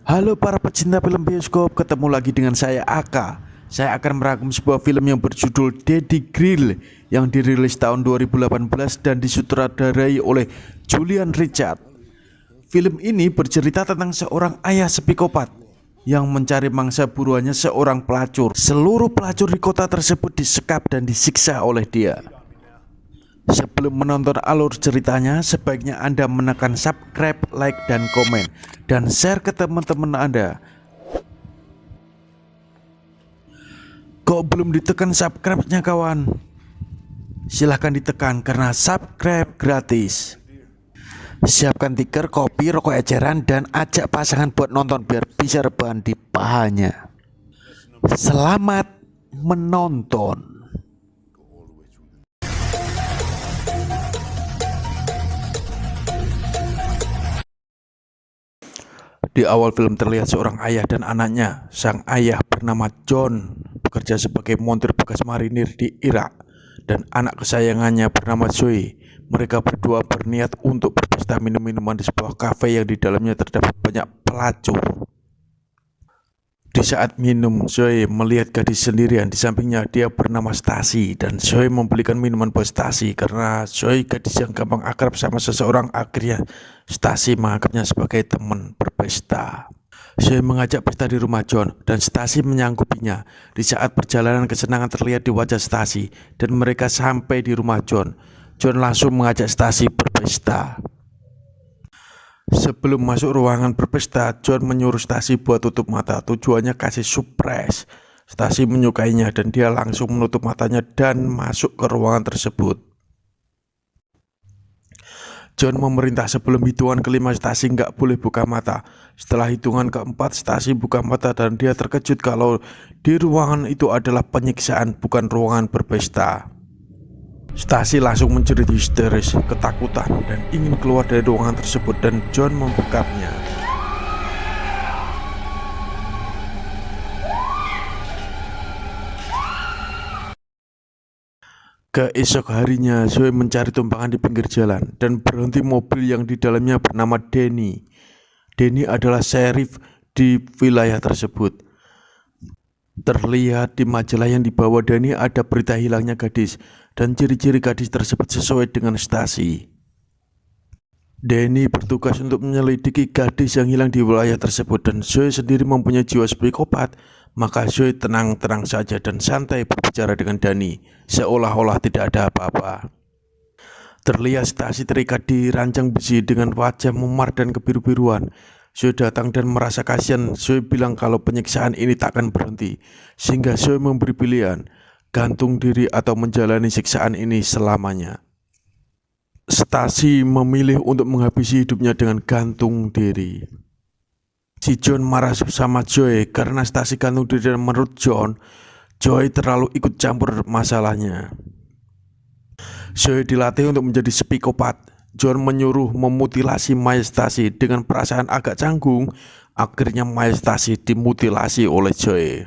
Halo para pecinta film bioskop, ketemu lagi dengan saya Aka. Saya akan merangkum sebuah film yang berjudul Daddy Grill yang dirilis tahun 2018 dan disutradarai oleh Julian Richard. Film ini bercerita tentang seorang ayah psikopat yang mencari mangsa buruannya seorang pelacur. Seluruh pelacur di kota tersebut disekap dan disiksa oleh dia. Sebelum menonton alur ceritanya, sebaiknya Anda menekan subscribe, like, dan komen, dan share ke teman-teman Anda. Kok belum ditekan subscribe-nya kawan? Silahkan ditekan karena subscribe gratis. Siapkan tiker, kopi, rokok eceran, dan ajak pasangan buat nonton biar bisa rebahan di pahanya. Selamat menonton. Di awal film terlihat seorang ayah dan anaknya. Sang ayah bernama John, bekerja sebagai montir bekas marinir di Irak, dan anak kesayangannya bernama Zoe. Mereka berdua berniat untuk berpesta minum-minuman di sebuah kafe yang di dalamnya terdapat banyak pelacur. Di saat minum, Zoe melihat gadis sendirian di sampingnya. Dia bernama Stasi, dan Zoe membelikan minuman buat Stasi. Karena Zoe gadis yang gampang akrab sama seseorang, akhirnya Stasi menganggapnya sebagai teman berpesta. Zoe mengajak pesta di rumah John, dan Stasi menyanggupinya. Di saat perjalanan, kesenangan terlihat di wajah Stasi, dan mereka sampai di rumah John. John langsung mengajak Stasi berpesta. Sebelum masuk ruangan berpesta, John menyuruh Stasi buat tutup mata. Tujuannya kasih surprise. Stasi menyukainya dan dia langsung menutup matanya dan masuk ke ruangan tersebut. John memerintah sebelum hitungan kelima Stasi nggak boleh buka mata. Setelah hitungan keempat, Stasi buka mata dan dia terkejut kalau di ruangan itu adalah penyiksaan, bukan ruangan berpesta. Stasi langsung menjerit histeris, ketakutan, dan ingin keluar dari ruangan tersebut, dan John membekapnya. Keesok harinya, Zoe mencari tumpangan di pinggir jalan dan berhenti mobil yang di dalamnya bernama Danny. Danny adalah sheriff di wilayah tersebut. Terlihat di majalah yang dibawa Danny ada berita hilangnya gadis, dan ciri-ciri gadis tersebut sesuai dengan Stasi. Danny bertugas untuk menyelidiki gadis yang hilang di wilayah tersebut, dan Zoe sendiri mempunyai jiwa psikopat. Maka Zoe tenang-tenang saja dan santai berbicara dengan Danny, seolah-olah tidak ada apa-apa. Terlihat Stasi terikat di ranjang besi dengan wajah memar dan kebiru-biruan. Zoe datang dan merasa kasihan. Zoe bilang kalau penyiksaan ini tak akan berhenti, sehingga Zoe memberi pilihan, gantung diri atau menjalani siksaan ini selamanya. Stasi memilih untuk menghabisi hidupnya dengan gantung diri. Si John marah sama Zoe karena Stasi gantung diri, dan menurut John, Zoe terlalu ikut campur masalahnya. Zoe dilatih untuk menjadi psikopat. John menyuruh memutilasi mayat Stasi. Dengan perasaan agak canggung, akhirnya mayat Stasi dimutilasi oleh Zoe.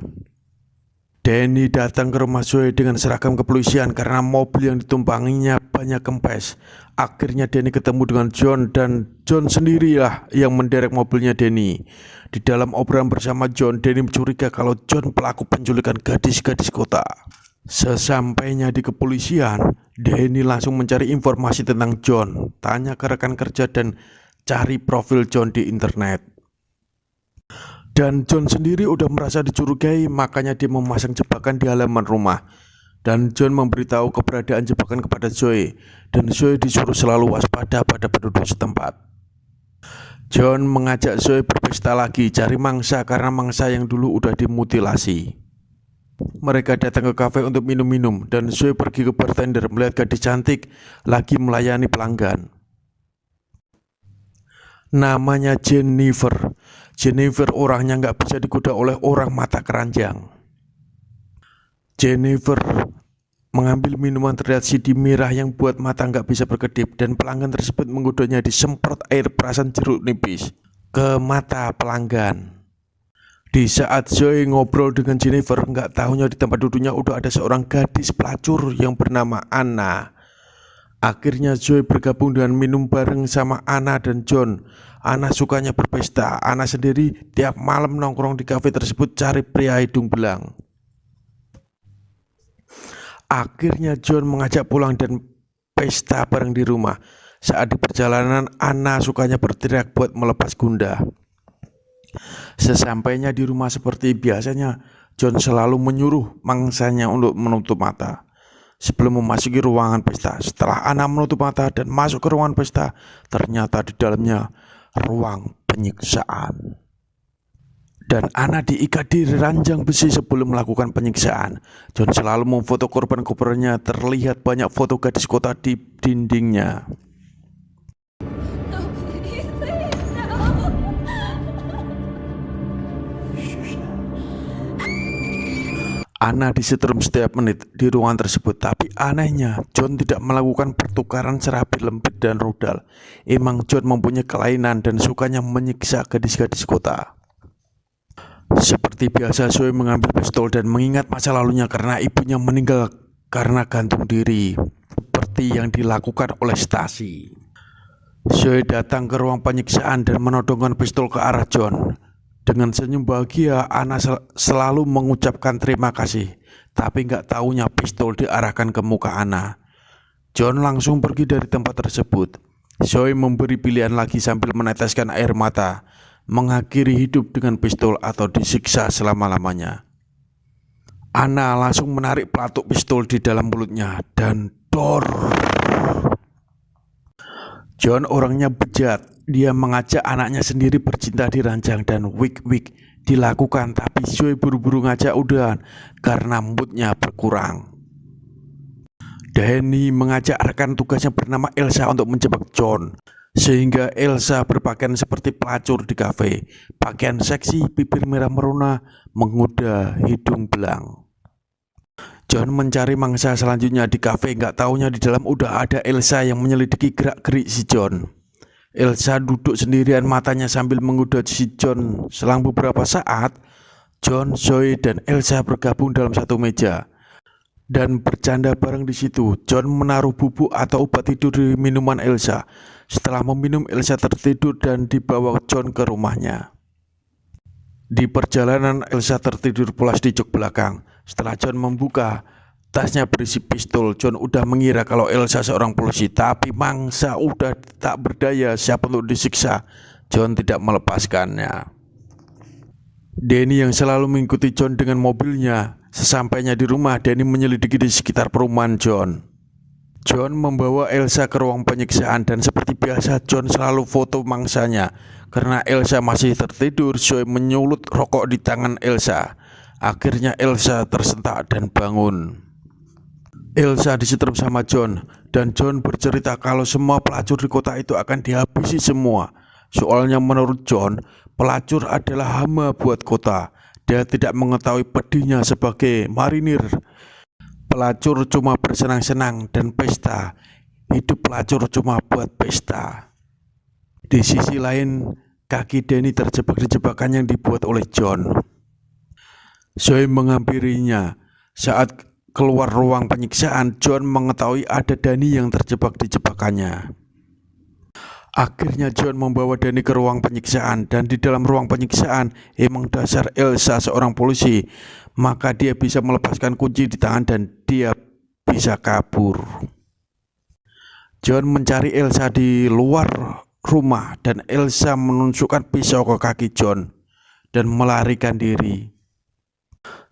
Danny datang ke rumah Zoe dengan seragam kepolisian karena mobil yang ditumpanginya banyak kempes. Akhirnya Danny ketemu dengan John, dan John sendirilah yang menderek mobilnya Danny. Di dalam obrolan bersama John, Danny curiga kalau John pelaku penculikan gadis-gadis kota. Sesampainya di kepolisian, Danny langsung mencari informasi tentang John, tanya ke rekan kerja dan cari profil John di internet. Dan John sendiri udah merasa dicurigai, makanya dia memasang jebakan di halaman rumah. Dan John memberitahu keberadaan jebakan kepada Zoe, dan Zoe disuruh selalu waspada pada penduduk setempat. John mengajak Zoe berpesta lagi, cari mangsa karena mangsa yang dulu udah dimutilasi. Mereka datang ke kafe untuk minum-minum, dan Zoe pergi ke bartender melihat gadis cantik lagi melayani pelanggan. Namanya Jennifer. Jennifer orangnya nggak bisa digoda oleh orang mata keranjang. Jennifer mengambil minuman terlihat CD merah yang buat mata nggak bisa berkedip, dan pelanggan tersebut menggodanya disemprot air perasan jeruk nipis ke mata pelanggan. Di saat Zoe ngobrol dengan Jennifer, nggak tahunya di tempat duduknya udah ada seorang gadis pelacur yang bernama Anna. Akhirnya Zoe bergabung dengan minum bareng sama Anna dan John. Anna sukanya berpesta. Anna sendiri tiap malam nongkrong di kafe tersebut cari pria hidung belang. Akhirnya John mengajak pulang dan pesta bareng di rumah. Saat di perjalanan, Anna sukanya berteriak buat melepas gundah. Sesampainya di rumah seperti biasanya, John selalu menyuruh mangsanya untuk menutup mata sebelum memasuki ruangan pesta. Setelah Anna menutup mata dan masuk ke ruangan pesta, ternyata di dalamnya ruang penyiksaan. Dan Anna diikat di ranjang besi sebelum melakukan penyiksaan. John selalu memfoto korban-korbannya. Terlihat banyak foto gadis kota di dindingnya. Anna disetrum setiap menit di ruangan tersebut, tapi anehnya John tidak melakukan pertukaran serabi lembut dan rudal. Emang John mempunyai kelainan dan sukanya menyiksa gadis-gadis kota. Seperti biasa, Zoe mengambil pistol dan mengingat masa lalunya karena ibunya meninggal karena gantung diri, seperti yang dilakukan oleh Stasi. Zoe datang ke ruang penyiksaan dan menodongkan pistol ke arah John. Dengan senyum bahagia, Anna selalu mengucapkan terima kasih, tapi nggak taunya pistol diarahkan ke muka Anna. John langsung pergi dari tempat tersebut. Zoe memberi pilihan lagi sambil meneteskan air mata, mengakhiri hidup dengan pistol atau disiksa selama-lamanya. Anna langsung menarik pelatuk pistol di dalam mulutnya dan dor. John orangnya bejat. Dia mengajak anaknya sendiri bercinta di ranjang dan wik-wik dilakukan, tapi Zoe buru-buru ngajak udahan karena moodnya berkurang. Danny mengajak rekan tugasnya bernama Elsa untuk menjebak John, sehingga Elsa berpakaian seperti pelacur di kafe. Pakaian seksi, bibir merah merona, menggoda hidung belang. John mencari mangsa selanjutnya di kafe, nggak taunya di dalam udah ada Elsa yang menyelidiki gerak-gerik si John. Elsa duduk sendirian matanya sambil menggoda si John. Selang beberapa saat, John, Zoe, dan Elsa bergabung dalam satu meja dan bercanda bareng di situ. John menaruh bubuk atau obat tidur di minuman Elsa. Setelah meminum, Elsa tertidur dan dibawa John ke rumahnya. Di perjalanan, Elsa tertidur pulas di jok belakang. Setelah John membuka tasnya berisi pistol, John udah mengira kalau Elsa seorang polisi, tapi mangsa udah tak berdaya siap untuk disiksa. John tidak melepaskannya. Danny yang selalu mengikuti John dengan mobilnya. Sesampainya di rumah, Danny menyelidiki di sekitar perumahan John. John membawa Elsa ke ruang penyiksaan dan seperti biasa John selalu foto mangsanya. Karena Elsa masih tertidur, Zoe menyulut rokok di tangan Elsa. Akhirnya Elsa tersentak dan bangun. Elsa disetrum sama John, dan John bercerita kalau semua pelacur di kota itu akan dihabisi semua. Soalnya menurut John, pelacur adalah hama buat kota. Dia tidak mengetahui pedihnya sebagai marinir. Pelacur cuma bersenang-senang dan pesta. Hidup pelacur cuma buat pesta. Di sisi lain, kaki Danny terjebak di jebakan yang dibuat oleh John. Zoe menghampirinya. Saat keluar ruang penyiksaan, John mengetahui ada Danny yang terjebak di jebakannya. Akhirnya John membawa Danny ke ruang penyiksaan, dan di dalam ruang penyiksaan emang dasar Elsa seorang polisi, maka dia bisa melepaskan kunci di tangan dan dia bisa kabur. John mencari Elsa di luar rumah dan Elsa menunjukkan pisau ke kaki John dan melarikan diri.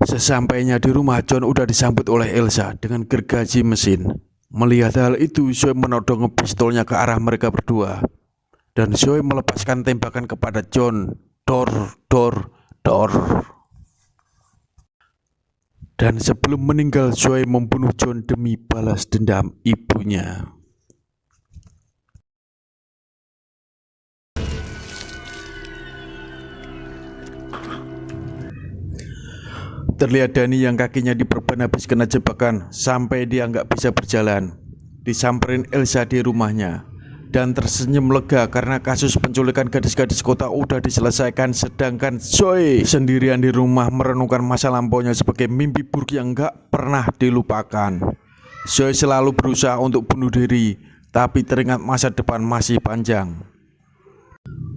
Sesampainya di rumah, John udah disambut oleh Elsa dengan gergaji mesin. Melihat hal itu, Zoe menodong pistolnya ke arah mereka berdua. Dan Zoe melepaskan tembakan kepada John. Dor, dor, dor. Dan sebelum meninggal, Zoe membunuh John demi balas dendam ibunya. Terlihat Danny yang kakinya diperban habis kena jebakan sampai dia nggak bisa berjalan. Disamperin Elsa di rumahnya dan tersenyum lega karena kasus penculikan gadis-gadis kota udah diselesaikan, sedangkan Zoe sendirian di rumah merenungkan masa lampaunya sebagai mimpi buruk yang nggak pernah dilupakan. Zoe selalu berusaha untuk bunuh diri, tapi teringat masa depan masih panjang.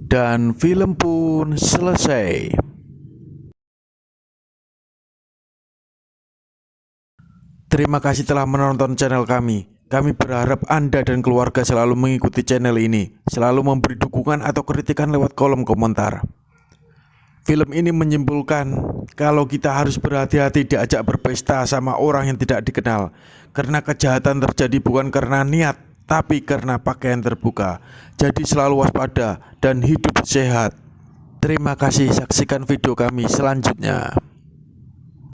Dan film pun selesai. Terima kasih telah menonton channel kami. Kami berharap Anda dan keluarga selalu mengikuti channel ini, selalu memberi dukungan atau kritikan lewat kolom komentar. Film ini menyimpulkan kalau kita harus berhati-hati diajak berpesta sama orang yang tidak dikenal, karena kejahatan terjadi bukan karena niat, tapi karena pakaian terbuka. Jadi selalu waspada dan hidup sehat. Terima kasih, saksikan video kami selanjutnya.